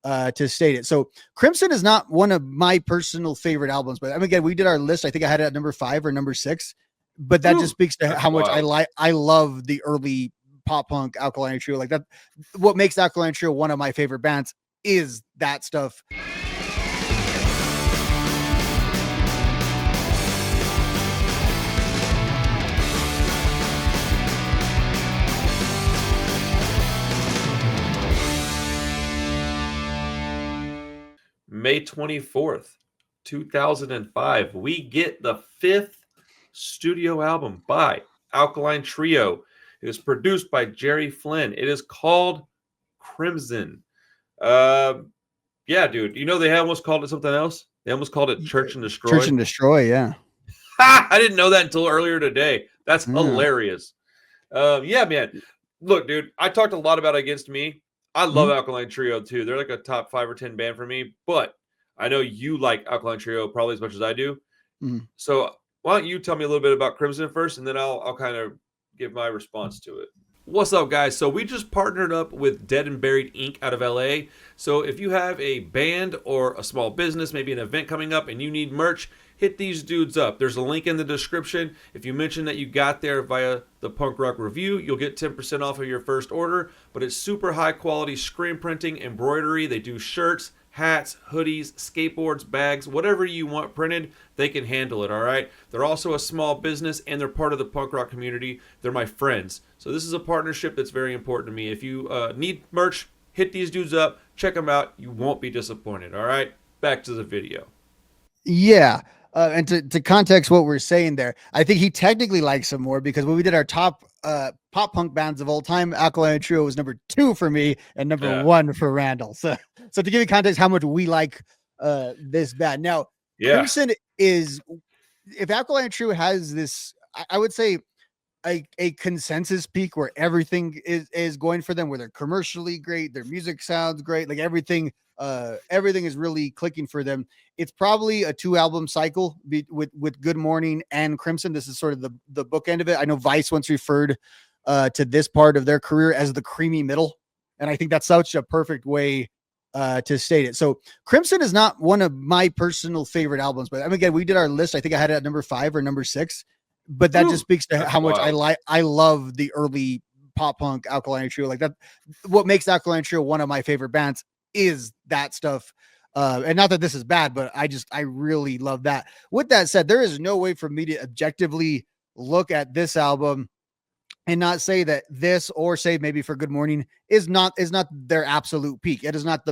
to state it. So Crimson is not one of my personal favorite albums, but I mean, again, we did our list. I think I had it at number 5 or number 6, but that just speaks to how much I love the early pop punk Alkaline Trio. Like that, what makes Alkaline Trio one of my favorite bands is that stuff. May 24th, 2005, we get the 5th studio album by Alkaline Trio. It is produced by Jerry Flynn. It is called Crimson. Yeah, dude. You know they almost called it something else? They almost called it Church and Destroy. Church and Destroy, yeah. I didn't know that until earlier today. That's hilarious. Yeah, man. Look, dude, I talked a lot about Against Me. I love Alkaline Trio too. They're like a top 5 or 10 band for me, but I know you like Alkaline Trio probably as much as I do. So why don't you tell me a little bit about Crimson first, and then I'll kind of give my response to it. What's up, guys? So we just partnered up with Dead and Buried Inc. out of LA. So if you have a band or a small business, maybe an event coming up, and you need merch, hit these dudes up. There's a link in the description. If you mention that you got there via the Punk Rock Review, you'll get 10% off of your first order. But it's super high quality screen printing, embroidery. They do shirts, hats, hoodies, skateboards, bags, whatever you want printed, they can handle it, all right? They're also a small business, and they're part of the punk rock community. They're my friends. So this is a partnership that's very important to me. If you need merch, hit these dudes up. Check them out. You won't be disappointed, all right? Back to the video. Yeah. And to context what we're saying there, I think he technically likes some more because when we did our top pop punk bands of all time, Alkaline Trio was number 2 for me and number 1 for Randall. So to give you context how much we like this band. Now, Crimson is, if Alkaline Trio has this, I would say a consensus peak where everything is going for them, where they're commercially great, their music sounds great, like everything is really clicking for them. It's probably a 2-album cycle with Good Morning and Crimson. This is sort of the bookend of it. I know Vice once referred to this part of their career as the creamy middle, and I think that's such a perfect way to state it. So Crimson is not one of my personal favorite albums, but I mean, again, we did our list. I think I had it at number 5 or number 6, but that just speaks to how much I love the early pop punk Alkaline Trio. Like that, what makes Alkaline Trio one of my favorite bands is that stuff. And not that this is bad, but I really love that. With that said, there is no way for me to objectively look at this album and not say that this, or say maybe for Good Morning, is not their absolute peak. It is not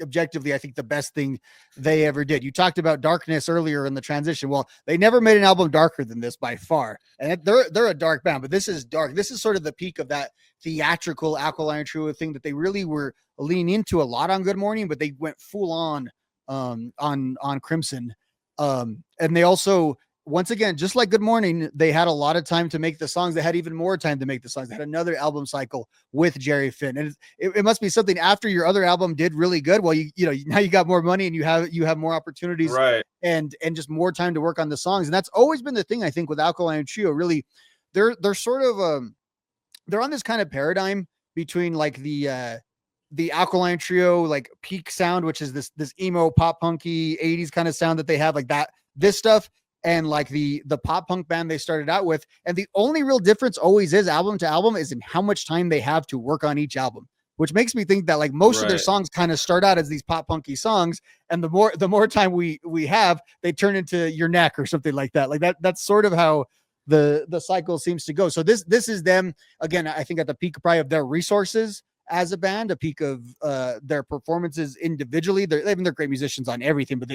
objectively, I think, the best thing they ever did. You talked about Darkness earlier in the transition. Well, they never made an album darker than this by far. And they're a dark band, but this is dark. This is sort of the peak of that theatrical Alkaline Trio thing that they really were leaning into a lot on Good Morning, but they went full on Crimson. And they also, once again, just like Good Morning, they had a lot of time to make the songs. They had even more time to make the songs. They had another album cycle with Jerry Finn. And it must be something after your other album did really good. Well, you know, now you got more money and you have more opportunities, right? And just more time to work on the songs. And that's always been the thing, I think, with Alkaline Trio. Really, they're sort of they're on this kind of paradigm between like the Alkaline Trio, like peak sound, which is this emo pop punky 80s kind of sound that they have, like this stuff, and like the pop punk band they started out with. And the only real difference always is album to album is in how much time they have to work on each album, which makes me think that like most of their songs kind of start out as these pop punky songs. And the more time we have, they turn into Your Neck or something like that. Like that's sort of how the cycle seems to go. So this is them again, I think at the peak probably of their resources as a band, a peak of their performances individually. They're great musicians on everything, but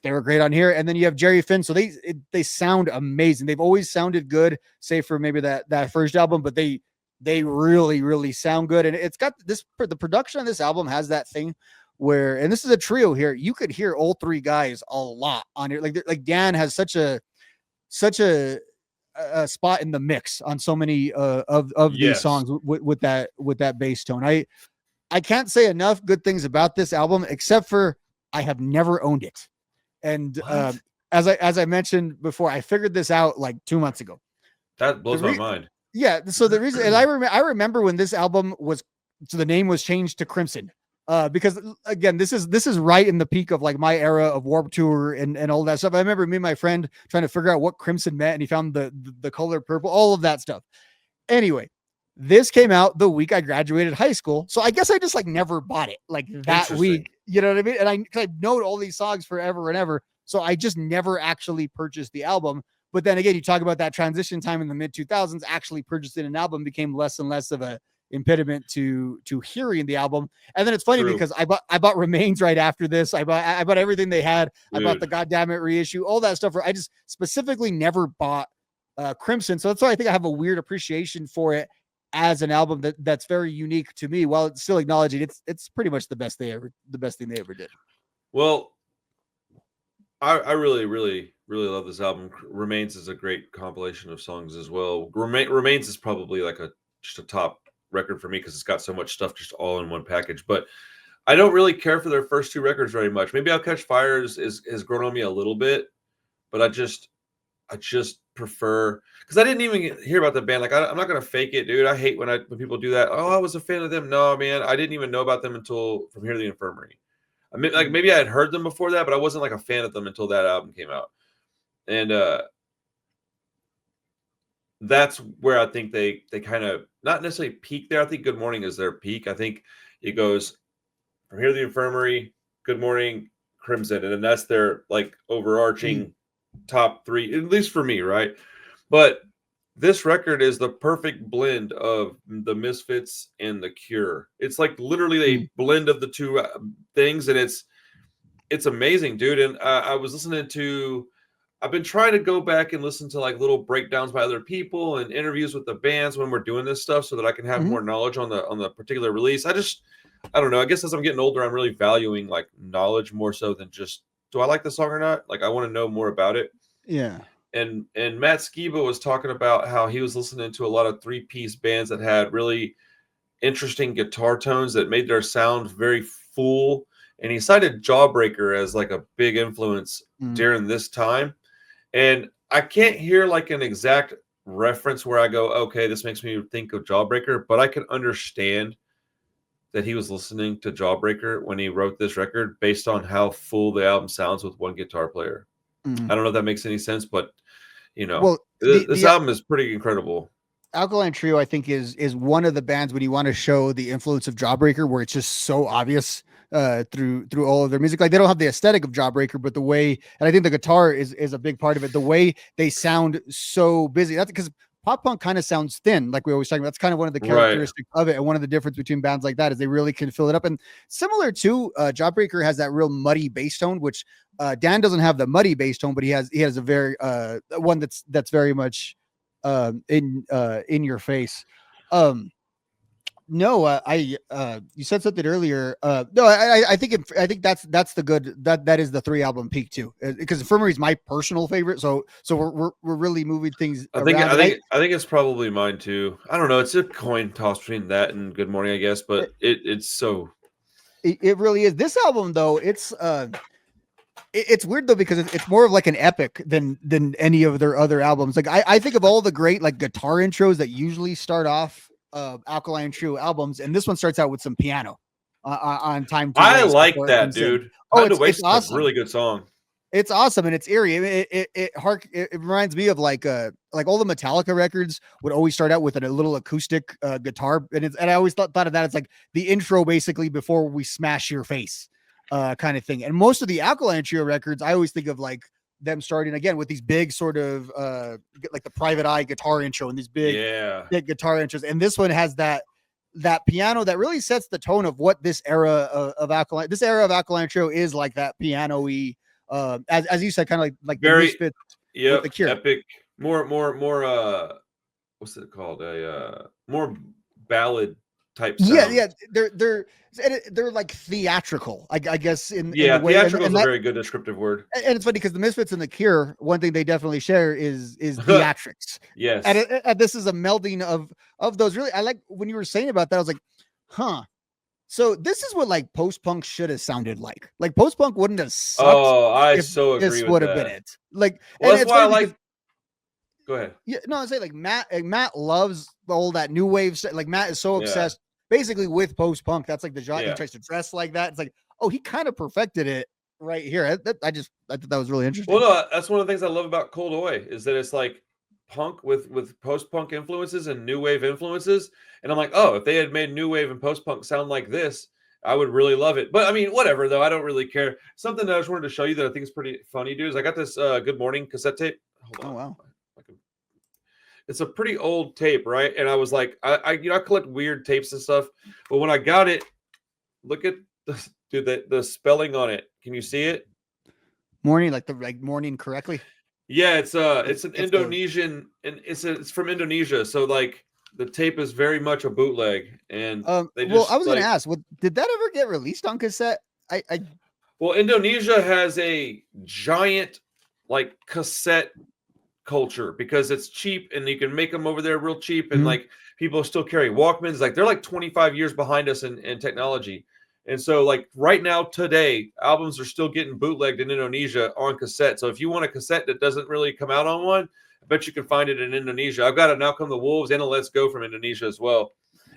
they were great on here. And then you have Jerry Finn. So they sound amazing. They've always sounded good, save for maybe that first album, but they really, really sound good. And it's got this, the production on this album has that thing where, and this is a trio here, you could hear all 3 guys a lot on it. Like Dan has such a spot in the mix on so many of these songs with that bass tone. I can't say enough good things about this album, except for I have never owned it. And as I mentioned before, I figured this out like 2 months ago. That blows my mind. Yeah. So the reason, and I remember when this album was, so the name was changed to Crimson. Because again, this is right in the peak of like my era of Warped Tour and all that stuff. I remember me and my friend trying to figure out what crimson meant, and he found the color purple, all of that stuff. Anyway, this came out the week I graduated high school, so I guess I just like never bought it like that week. You know what I mean? And I know all these songs forever and ever, so I just never actually purchased the album. But then again, you talk about that transition time in the mid 2000s. Actually, purchasing an album became less and less of a impediment to hearing the album. And then it's funny because I bought Remains right after this. I bought everything they had. Dude. I bought the Goddamn It reissue, all that stuff. I just specifically never bought Crimson. So that's why I think I have a weird appreciation for it as an album that's very unique to me, while it's still acknowledging it's pretty much the best thing they ever did. Well, I really, really, really love this album. Remains is a great compilation of songs as well. Remains is probably like just a top record for me because it's got so much stuff just all in one package. But I don't really care for their first two records very much. Maybe I'll Catch Fire has grown on me a little bit, but I just prefer, because I didn't even hear about the band. Like I'm not gonna fake it, dude. I hate when people do that. Oh, I was a fan of them. No, man, I didn't even know about them until From Here to the Infirmary. I mean, like maybe I had heard them before that, but I wasn't like a fan of them until that album came out. And that's where I think they kind of not necessarily peak there. I think Good Morning is their peak. I think it goes From Here to the Infirmary, Good Morning, Crimson, and then that's their like overarching top three, at least for me, right? But this record is the perfect blend of the Misfits and the Cure. It's like literally a blend of the two things, and it's amazing, dude. And I was listening to. I've been trying to go back and listen to like little breakdowns by other people and interviews with the bands when we're doing this stuff, so that I can have more knowledge on the particular release. I don't know. I guess as I'm getting older, I'm really valuing like knowledge more so than just, do I like the song or not? Like I want to know more about it. Yeah. And Matt Skiba was talking about how he was listening to a lot of 3-piece bands that had really interesting guitar tones that made their sound very full. And he cited Jawbreaker as like a big influence during this time. And I can't hear like an exact reference where I go, okay, this makes me think of Jawbreaker, but I can understand that he was listening to Jawbreaker when he wrote this record based on how full the album sounds with one guitar player. I don't know if that makes any sense, but you know, well, this album is pretty incredible. Alkaline Trio, I think, is one of the bands when you want to show the influence of Jawbreaker, where it's just so obvious through all of their music. Like they don't have the aesthetic of Jawbreaker, but the way, and I think the guitar is a big part of it. The way they sound so busy. That's because pop punk kind of sounds thin, like we always talk about. That's kind of one of the characteristics of it, and one of the difference between bands like that is they really can fill it up. And similar to Jawbreaker has that real muddy bass tone, which Dan doesn't have the muddy bass tone, but he has a very one that's very much in your face. No, you said something earlier. No, I think that's the good, that is the 3-album peak too, because Infirmary is my personal favorite. So we're really moving things. I think it's probably mine too. I don't know. It's a coin toss between that and Good Morning, I guess, but it's so. It really is. This album though, it's weird though, because it's more of like an epic than any of their other albums. Like I think of all the great like guitar intros that usually start off Alkaline Trio albums, and this one starts out with some piano on Time to I like that, dude. It's awesome. A really good song. It's awesome, and it's eerie. It reminds me of like all the Metallica records would always start out with a little acoustic guitar, and I always thought of that as like the intro basically before we smash your face kind of thing. And most of the Alkaline Trio records, I always think of like them starting again with these big sort of like the Private Eye guitar intro and these big guitar intros. And this one has that piano that really sets the tone of what this era of Alkaline Trio is, like that piano-y, as you said, kind of like very the Misfits with the Cure. Epic, more what's it called? More ballad type sound. Yeah. They're like theatrical, I guess. In the way. Theatrical is a very good descriptive word. And it's funny because the Misfits and the Cure, one thing they definitely share is theatrics. Yes. And this is a melding of those. Really, I like when you were saying about that. I was like, huh. So this is what like post-punk should have sounded like. Like post-punk wouldn't have sucked. Oh, I so agree with that. This would have been it. Like, well, that's why I like. Go ahead. Yeah, no, I say like Matt loves all that new wave stuff. Like Matt is so obsessed basically with post punk. That's like the genre. Yeah. He tries to dress like that. It's like, oh, he kind of perfected it right here. I thought that was really interesting. Well, no, that's one of the things I love about Cold Oi is that it's like punk with post punk influences and new wave influences. And I'm like, oh, if they had made new wave and post punk sound like this, I would really love it. But I mean, whatever though, I don't really care. Something that I just wanted to show you that I think is pretty funny, dude. Is I got this Good Morning cassette tape. Hold on. Oh wow. It's a pretty old tape, right? And I was like, I collect weird tapes and stuff, but when I got it, look at the spelling on it. Can you see it? Morning, like morning correctly. Yeah, it's an Indonesian, and it's from Indonesia. So like the tape is very much a bootleg, and they just, well, I was gonna ask, did that ever get released on cassette? Well, Indonesia has a giant like cassette culture because it's cheap and you can make them over there real cheap, and like people still carry Walkmans. Like they're like 25 years behind us in technology. And so like right now today, albums are still getting bootlegged in Indonesia on cassette. So if you want a cassette that doesn't really come out on one, I bet you can find it in Indonesia. I've got a Now Come the Wolves and a Let's Go from Indonesia as well.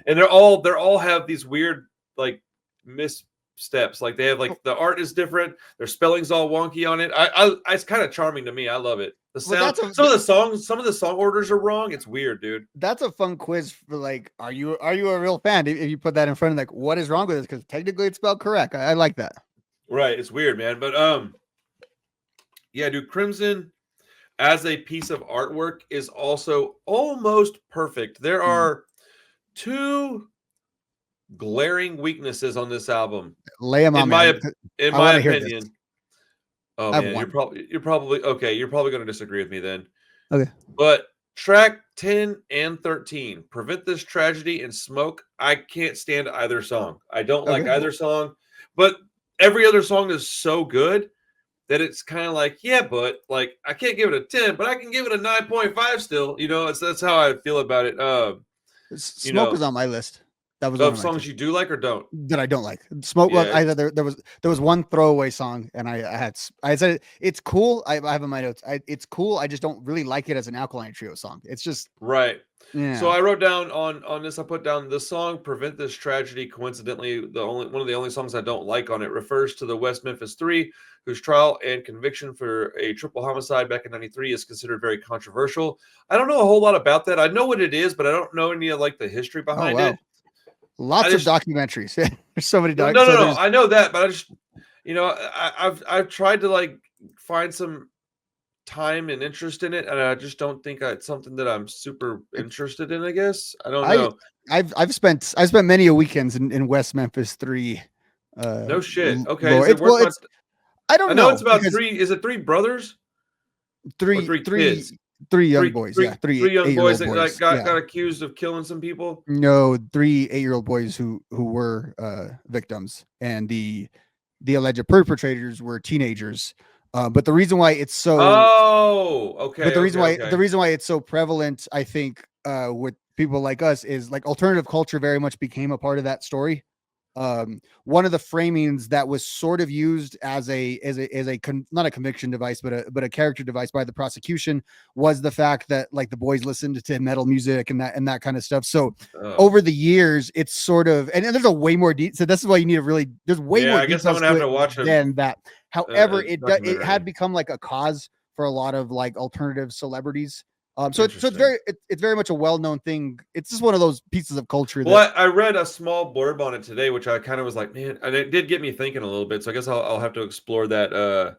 And they're all have these weird like missteps. Like they have like the art is different, their spelling's all wonky on it. I it's kind of charming to me. I love it. The sound, some of the song orders are wrong. It's weird, dude. That's a fun quiz for like, are you a real fan? If you put that in front of like, what is wrong with this? Because technically it's spelled correct. I like that. Right, it's weird, man. But yeah, dude, Crimson as a piece of artwork is also almost perfect. There are two glaring weaknesses on this album. Lay them on, in my opinion. Oh man, you're probably okay. You're probably going to disagree with me then. Okay. But track 10 and 13, Prevent This Tragedy and Smoke, I can't stand either song. I don't like either song, but every other song is so good that it's kind of like, yeah, but like I can't give it a 10, but I can give it a 9.5 still. You know, that's how I feel about it. Smoke was on my list. That was of songs you do like or don't that I don't like. Smoke. Yeah. There was one throwaway song, and I said it's cool. I have in my notes. It's cool. I just don't really like it as an Alkaline Trio song. It's just right. Yeah. So I wrote down on this. I put down the song "Prevent This Tragedy." Coincidentally, one of the only songs I don't like on it refers to the West Memphis Three, whose trial and conviction for a triple homicide back in '93 is considered very controversial. I don't know a whole lot about that. I know what it is, but I don't know any of like the history behind it. Lots of documentaries. There's so many documentaries. No. I know that, but I just, I've tried to like find some time and interest in it, and I just don't think it's something that I'm super interested in. I guess I don't know. I've spent many a weekends in West Memphis 3. No shit. Okay. I don't know. It's about three. Is it three brothers? Three kids? Three young boys. Three young boys that like got accused of killing some people. No, 3 8-year-old boys who were victims, and the alleged perpetrators were teenagers. But the reason why it's so But the reason why it's so prevalent, I think, with people like us is like alternative culture very much became a part of that story. One of the framings that was sort of used as not a conviction device, but a character device by the prosecution was the fact that like the boys listened to metal music and that kind of stuff. So over the years, it's sort of, and there's a way more so this is why you need to there's way more. I guess I'm gonna have to watch it than that. However, it had become like a cause for a lot of like alternative celebrities. So it's very much a well-known thing. It's just one of those pieces of culture. Well, I read a small blurb on it today, which I kind of was like, man, and it did get me thinking a little bit. So I guess I'll have to explore that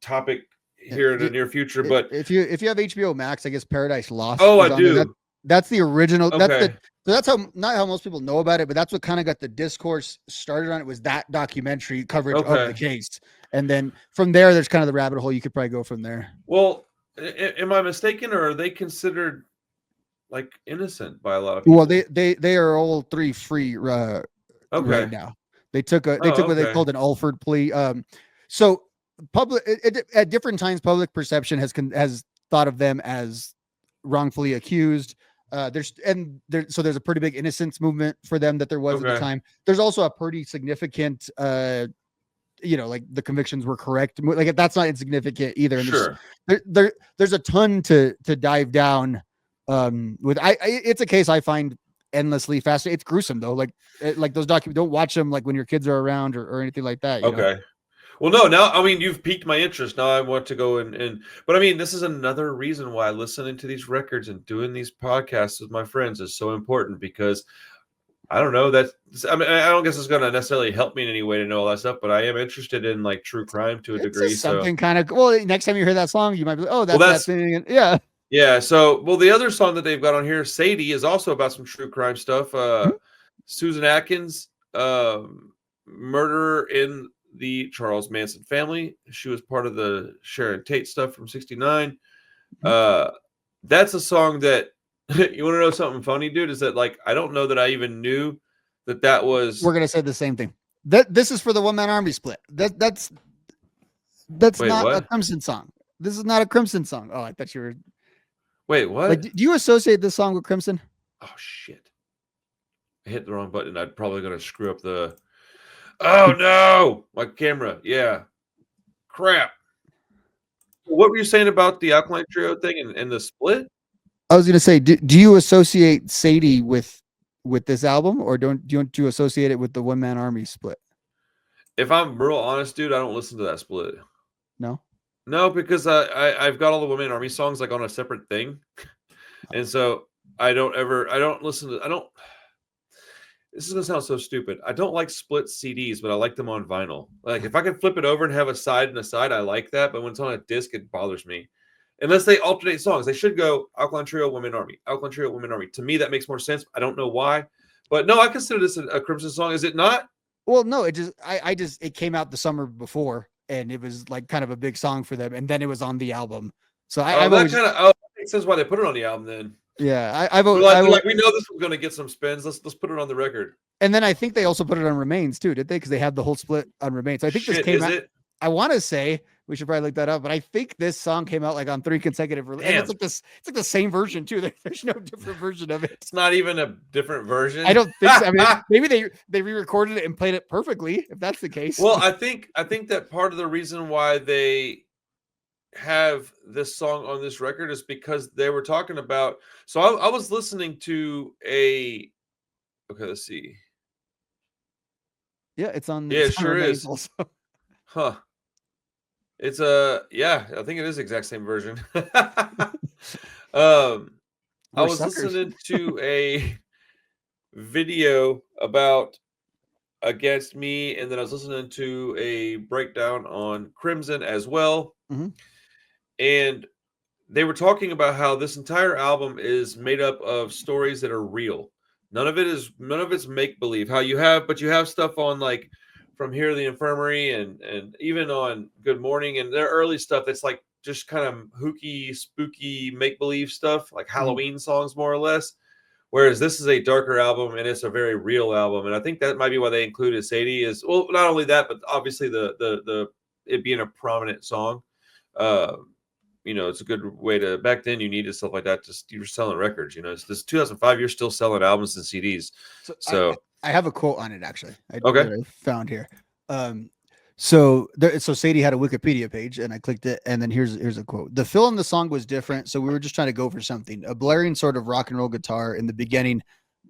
topic here in the near future. But if you have HBO Max, I guess Paradise Lost. Oh, I do. That's the original. Okay. That's how not how most people know about it, but that's what kind of got the discourse started on it. Was that documentary coverage of the case, and then from there, there's kind of the rabbit hole you could probably go from there. Well. Am I mistaken, or are they considered like innocent by a lot of people? Well, they are all 3 free right now. They took what they called an Alford plea. So public at different times, public perception has thought of them as wrongfully accused. So there's a pretty big innocence movement for them that there was at the time. There's also a pretty significant like the convictions were correct. Like that's not insignificant either. And sure. There's a ton to dive down with. It's a case I find endlessly fast. It's gruesome though. Like those don't watch them like when your kids are around or anything like that. You know? Okay. Well, no, now, I mean, you've piqued my interest. Now I want to go but I mean, this is another reason why listening to these records and doing these podcasts with my friends is so important, because I don't know I mean, I don't guess it's going to necessarily help me in any way to know all that stuff, but I am interested in like true crime to a It's degree. just something kind of well. Next time you hear that song, you might be like, oh, Well, that's that thing. And, yeah. Yeah. So, well, the other song that they've got on here, Sadie, is also about some true crime stuff. Susan Atkins, murder in the Charles Manson family. She was part of the Sharon Tate stuff from '69. That's a song that you want to know something funny, dude? Is that like I don't know that I even knew that was. We're gonna say the same thing. This is for the One Man Army split. That's Wait, not what? a Crimson song. This is not a Crimson song. Oh, I thought you were. Wait, what? Like, do you associate this song with Crimson? Oh shit! I hit the wrong button. I'm probably gonna screw up the. Oh no, my camera. Yeah, crap. What were you saying about the Alkaline Trio thing and the split? I was gonna say, do you associate Sadie with this album, or don't you associate it with the One Man Army split? If I'm real honest, dude, I don't listen to that split. No, because I've got all the One Man Army songs like on a separate thing, and so I don't listen to. I don't. This is gonna sound so stupid. I don't like split CDs, but I like them on vinyl. Like if I can flip it over and have a side and a side, I like that. But when it's on a disc, it bothers me. Unless they alternate songs, they should go Alkaline Trio, Women Army, Alkaline Trio, Women Army. To me, that makes more sense. I don't know why, but no, I consider this a Crimson song. Is it not? Well, no, it came out the summer before, and it was like kind of a big song for them, and then it was on the album. So that makes sense why they put it on the album then. Yeah, we know this was going to get some spins. Let's put it on the record. And then I think they also put it on Remains too, did they? Because they had the whole split on Remains. So I think this came out. I want to say we should probably look that up, but I think this song came out like on 3 consecutive releases. It's like this. It's like the same version too. There's no different version of it. It's not even a different version. I don't think so. I mean, maybe they re-recorded it and played it perfectly. If that's the case. Well, I think that part of the reason why they have this song on this record is because they were talking about. So I was listening to a. Okay, let's see. Yeah, it's on. Yeah, it sure is. Also. Huh. It's I think it is the exact same version. I was listening to a video about Against Me, and then I was listening to a breakdown on Crimson as well. And they were talking about how this entire album is made up of stories that are real. None of it's make-believe. You have stuff on like From Here to the Infirmary and even on Good Morning and their early stuff that's like just kind of hooky, spooky, make-believe stuff, like Halloween songs more or less. Whereas this is a darker album and it's a very real album. And I think that might be why they included Sadie is, well, not only that, but obviously the it being a prominent song. It's a good way to, back then you needed stuff like that. Just you were selling records, it's this 2005, you're still selling albums and CDs. So I have a quote on it actually. I found here. So Sadie had a Wikipedia page and I clicked it, and then here's a quote. The fill in the song was different, so we were just trying to go for something. A blaring sort of rock and roll guitar in the beginning,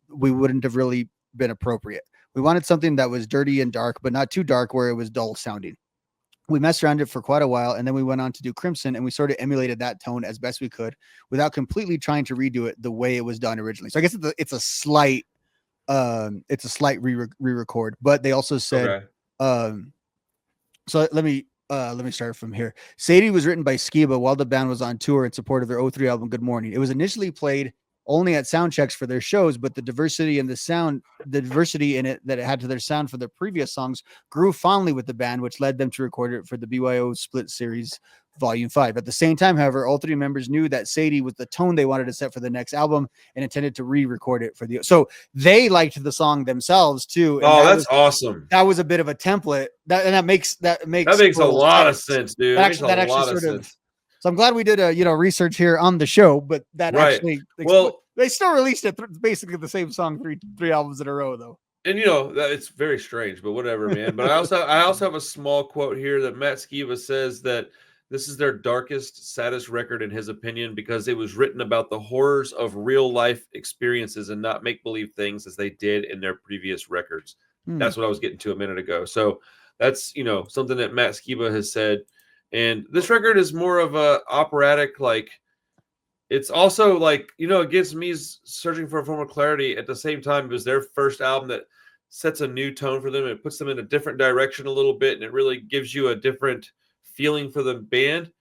we wouldn't have really been appropriate. We wanted something that was dirty and dark, but not too dark where it was dull sounding. We messed around it for quite a while, and then we went on to do Crimson, and we sort of emulated that tone as best we could without completely trying to redo it the way it was done originally. So I guess it's a slight re-record, but they also said, so let me start from here. Sadie was written by Skiba while the band was on tour in support of their 03 album Good Morning. It was initially played only at sound checks for their shows, but the diversity in it that it had to their sound for their previous songs grew fondly with the band, which led them to record it for the BYO Split Series Volume 5. At the same time, however, all 3 members knew that Sadie was the tone they wanted to set for the next album and intended to re-record it for the. So they liked the song themselves too. Oh, that's awesome. That was a bit of a template. That makes a lot of sense, dude. That actually sort of. So I'm glad we did a research here on the show, but that actually, they still released it basically the same song three albums in a row though. And that it's very strange, but whatever, man. But I also have a small quote here that Matt Skiba says that this is their darkest, saddest record in his opinion because it was written about the horrors of real life experiences and not make believe things as they did in their previous records. That's what I was getting to a minute ago. So that's something that Matt Skiba has said. And this record is more of a operatic, like it's also like it gets me searching for a form of clarity. At the same time, it was their first album that sets a new tone for them. It puts them in a different direction a little bit, and it really gives you a different feeling for the band.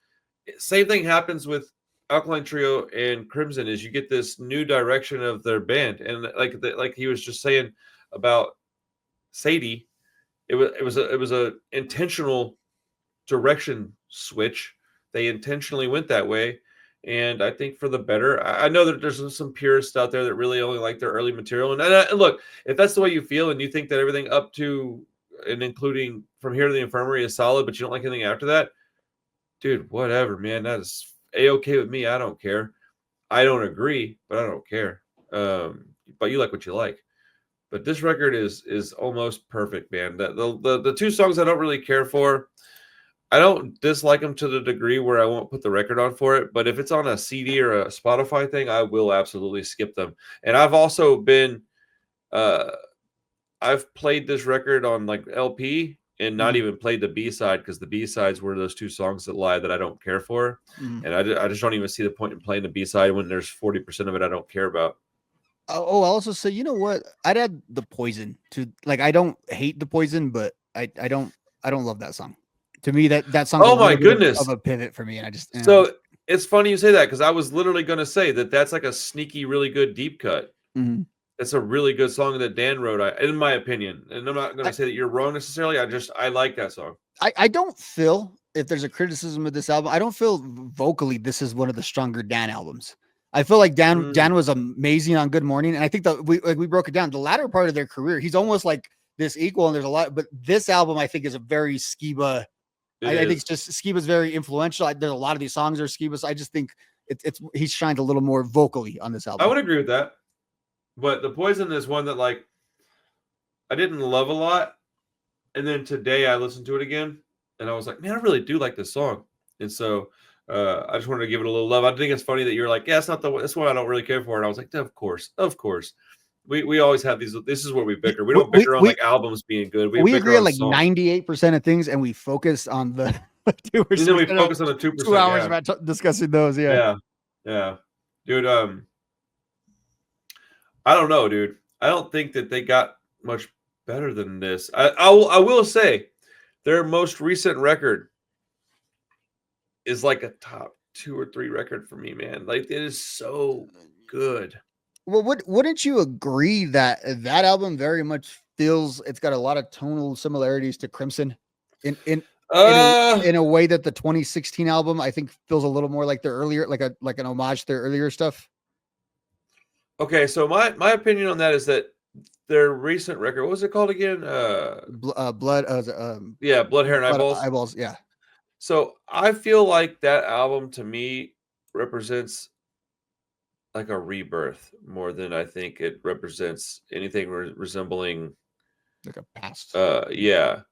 Same thing happens with Alkaline Trio and Crimson, is you get this new direction of their band, and like he was just saying about Sadie, it was a intentional direction switch. They intentionally went that way, and I think for the better. I know that there's some purists out there that really only like their early material, and look, if that's the way you feel and you think that everything up to and including From Here to the Infirmary is solid, but you don't like anything after that, dude, whatever, man. That is A-okay with me. I don't care. I don't agree, but I don't care. But you like what you like. But this record is almost perfect, man. The two songs I don't really care for, I don't dislike them to the degree where I won't put the record on for it. But if it's on a CD or a Spotify thing, I will absolutely skip them. And I've also been, I've played this record on like LP and not even played the B-side because the B-sides were those two songs that lie that I don't care for. And I just don't even see the point in playing the B-side when there's 40% of it I don't care about. Oh, I'll also say, you know what? I'd add the Poison to, like, I don't hate the Poison, but I don't love that song. To me, that song's oh my goodness of a pivot for me, and I just so it's funny you say that because I was literally going to say that's like a sneaky, really good deep cut. It's a really good song that Dan wrote, in my opinion. And I'm not going to say that you're wrong necessarily. I like that song. I don't feel, if there's a criticism of this album, I don't feel vocally this is one of the stronger Dan albums. I feel like Dan was amazing on Good Morning, and I think that we broke it down. The latter part of their career, he's almost like this equal, and there's a lot. But this album, I think, is a very Skiba. I think it's just Skiba's very influential. There's a lot of these songs are Skiba's. I just think he's shined a little more vocally on this album. I would agree with that. But the Poison is one that like I didn't love a lot, and then today I listened to it again, and I was like, man, I really do like this song, and so. I just wanted to give it a little love. I think it's funny that you're like, yeah, it's not this one I don't really care for. And I was like, of course. We always have these. This is where we bicker. We don't bicker on like albums being good. We agree on like 98% of things, and we focus on the 2%. And then we focus on the 2%. 2 hours about discussing those. Yeah, dude. I don't know, dude. I don't think that they got much better than this. I will say, their most recent record is like a top 2 or 3 record for me, man. Like it is so good. Well, wouldn't you agree that album very much feels it's got a lot of tonal similarities to Crimson in a way that the 2016 album I think feels a little more like their earlier, like an homage to their earlier stuff? Okay, so my opinion on that is that their recent record, what was it called again? Blood, Blood, Hair, and Eyeballs. Eyeballs, yeah. So I feel like that album to me represents like a rebirth more than I think it represents anything resembling like a past. Yeah.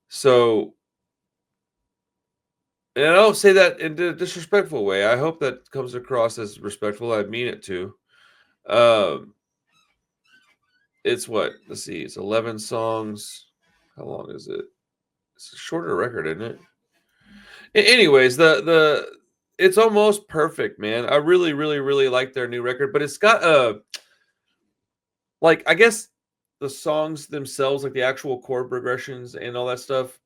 So, and I don't say that in a disrespectful way. I hope that comes across as respectful. I mean it to. It's what? Let's see. It's 11 songs. How long is it? It's a shorter record, isn't it? Anyways, it's almost perfect, man. I really, really, really like their new record, but it's got like I guess the songs themselves, like the actual chord progressions and all that stuff,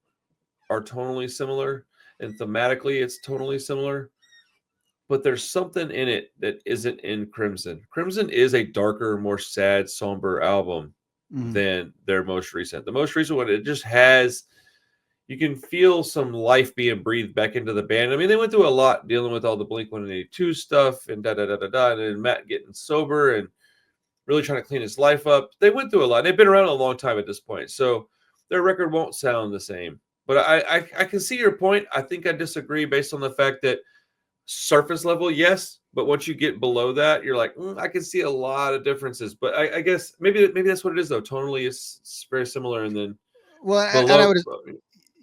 are tonally similar, and thematically it's totally similar. But there's something in it that isn't in Crimson. Crimson is a darker, more sad, somber album than their most recent. The most recent one, it just has. You can feel some life being breathed back into the band. I mean, they went through a lot dealing with all the Blink-182 stuff and and then Matt getting sober and really trying to clean his life up. They went through a lot. They've been around a long time at this point, so their record won't sound the same. But I can see your point. I think I disagree based on the fact that surface level, yes, but once you get below that, you're like, I can see a lot of differences. But I guess maybe that's what it is, though. Tonally, it's very similar, and then and I would.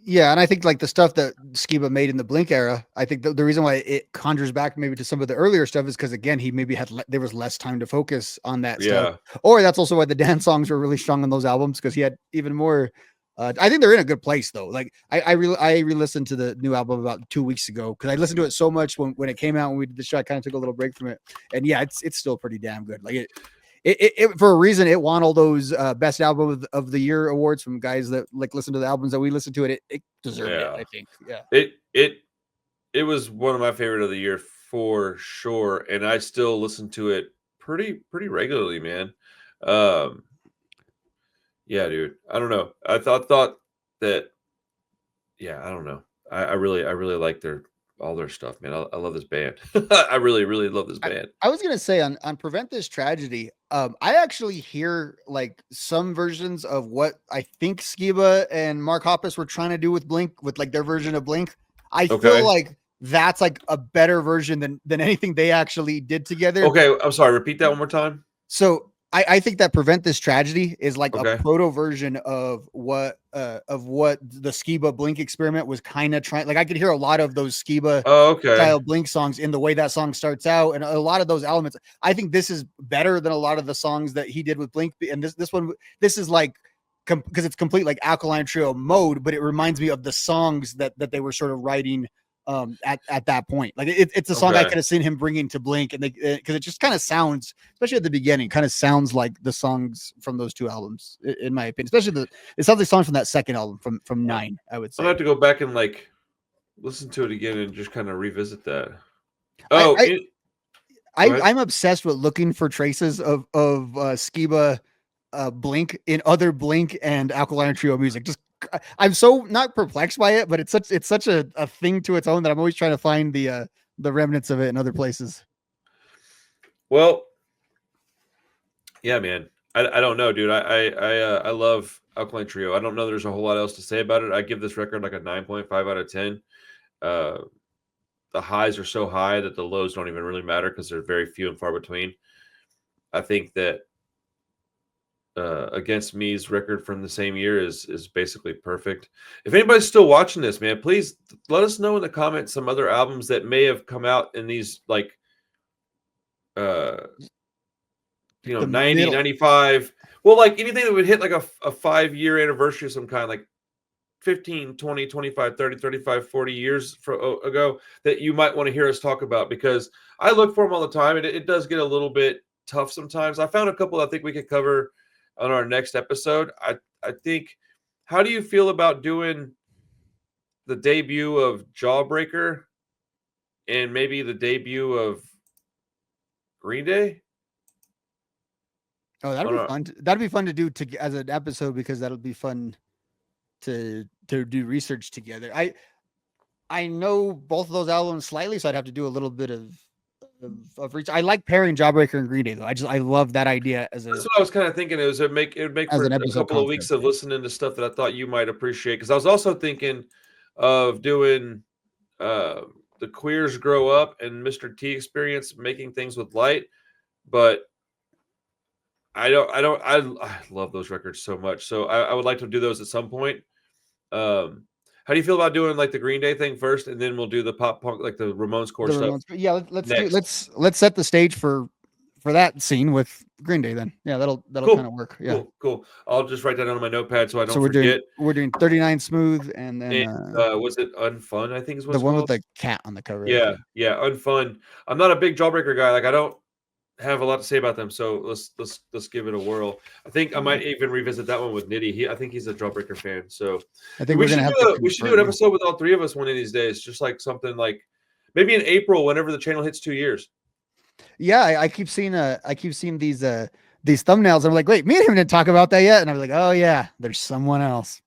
Yeah, and I think like the stuff that Skiba made in the Blink era, I think the reason why it conjures back maybe to some of the earlier stuff is because again he maybe had there was less time to focus on that stuff, Yeah. or that's also why the dance songs were really strong on those albums because he had even more. I think they're in a good place though. Like I re-listened to the new album about 2 weeks ago because I listened to it so much when it came out when we did the show. I kind of took a little break from it, and yeah, it's still pretty damn good. Like it for a reason it won all those best album of the year awards from guys that like listen to the albums that we listen to. It deserved it, Yeah. I think. Yeah. It was one of my favorite of the year for sure, and I still listen to it pretty regularly, man. Um, yeah, dude. I don't know. I thought that. Yeah, I don't know. I really like all their stuff, man. I love this band. I really love this band. I was gonna say on Prevent This Tragedy, I actually hear like some versions of what I think Skiba and Mark Hoppus were trying to do with Blink with like their version of Blink. I feel Okay. like that's like a better version than anything they actually did together. Okay, I'm sorry. Repeat that one more time. So I think that Prevent This Tragedy is like a Okay. proto version of what the Skiba Blink experiment was kind of trying. Like I could hear a lot of those Skiba Oh, okay. style Blink songs in the way that song starts out, and a lot of those elements. I think this is better than a lot of the songs that he did with Blink. And this is like because it's complete like Alkaline Trio mode, but it reminds me of the songs that they were sort of writing at that point. Like it's a song I Okay. could have seen him bringing to Blink, and because it just kind of sounds, especially at the beginning, kind of sounds like the songs from those two albums, in my opinion. Especially it sounds like songs from that second album from Nine, I would I'm say. gonna have to go back and like listen to it again and just kind of revisit that. I, Oh, I go ahead. I'm obsessed with looking for traces of Skiba Blink in other Blink and Alkaline Trio music. Just I'm so not perplexed by it, but it's such a thing to its own that I'm always trying to find the remnants of it in other places. Well, yeah, man. I don't know, dude. I love Alkaline Trio. I don't know there's a whole lot else to say about it. I give this record like a 9.5 out of 10. The highs are so high that the lows don't even really matter because they're very few and far between. I think that Against Me's record from the same year is basically perfect. If anybody's still watching this, man, please let us know in the comments some other albums that may have come out in these like uh 90, Middle. 95. Well, like anything that would hit like a 5-year anniversary of some kind, like 15, 20, 25, 30, 35, 40 years ago that you might want to hear us talk about, because I look for them all the time, and it does get a little bit tough sometimes. I found a couple I think we could cover on our next episode. I think, how do you feel about doing the debut of Jawbreaker and maybe the debut of Green Day? Oh, that'd be fun. That'd be fun to do as an episode because that'll be fun to do research together. I know both of those albums slightly, so I'd have to do a little bit of research. I like pairing Jawbreaker and Green Day though. I love that idea That's what I was kind of thinking. It would make as for an a episode couple of concept. weeks of listening to stuff that I thought you might appreciate. Because I was also thinking of doing the Queers Grow Up and Mr. T Experience, Making Things with Light, but I love those records so much. So I would like to do those at some point. How do you feel about doing like the Green Day thing first, and then we'll do the pop punk, like the Ramones core stuff? Yeah, let's set the stage for that scene with Green Day then. Yeah, that'll Cool. kind of work. Yeah. Cool. I'll just write that on my notepad so I don't we're forget. we're doing 39 Smooth, and then Was it Unfun? I think is what the it's one called. with the cat on the cover. Yeah, Unfun. I'm not a big Jawbreaker guy. Like I don't have a lot to say about them, so let's give it a whirl. I think I might even revisit that one with Nitty. I think he's a Jawbreaker fan. So I think we should do an episode with all three of us one of these days, just like something like maybe in April, whenever the channel hits 2 years. Yeah, I keep seeing these thumbnails. I'm like, wait, me and him didn't talk about that yet, and I'm like, oh yeah, there's someone else.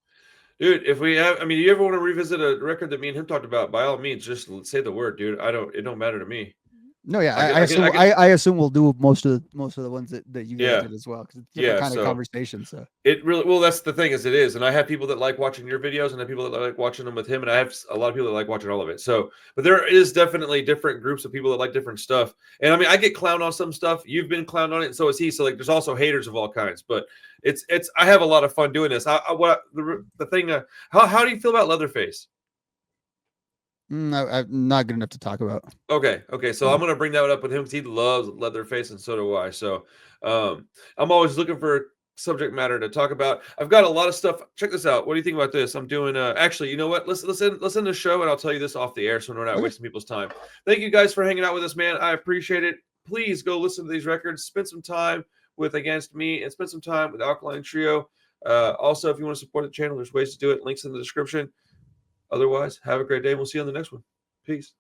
Dude, if we have, you ever want to revisit a record that me and him talked about, by all means, just say the word, dude. It don't matter to me. No, yeah, I I can- assume I can- I assume we'll do most of the ones that you guys Yeah. did as well, because it's different Yeah, kind of so conversation. So it really well. That's the thing, is it is, and I have people that like watching your videos, and I have people that like watching them with him, and I have a lot of people that like watching all of it. So, but there is definitely different groups of people that like different stuff. And I mean, I get clowned on some stuff. You've been clowned on it, and so is he. So like, there's also haters of all kinds. But it's I have a lot of fun doing this. What the thing? How do you feel about Leatherface? I'm not good enough to talk about. Okay. So Yeah. I'm gonna bring that up with him because he loves Leatherface, and so do I. So I'm always looking for subject matter to talk about. I've got a lot of stuff. Check this out. What do you think about this? I'm doing. Actually, you know what? Let's end the show, and I'll tell you this off the air, so we're not Okay. wasting people's time. Thank you guys for hanging out with us, man. I appreciate it. Please go listen to these records. Spend some time with Against Me, and spend some time with Alkaline Trio. Also, if you want to support the channel, there's ways to do it. Links in the description. Otherwise, have a great day. We'll see you on the next one. Peace.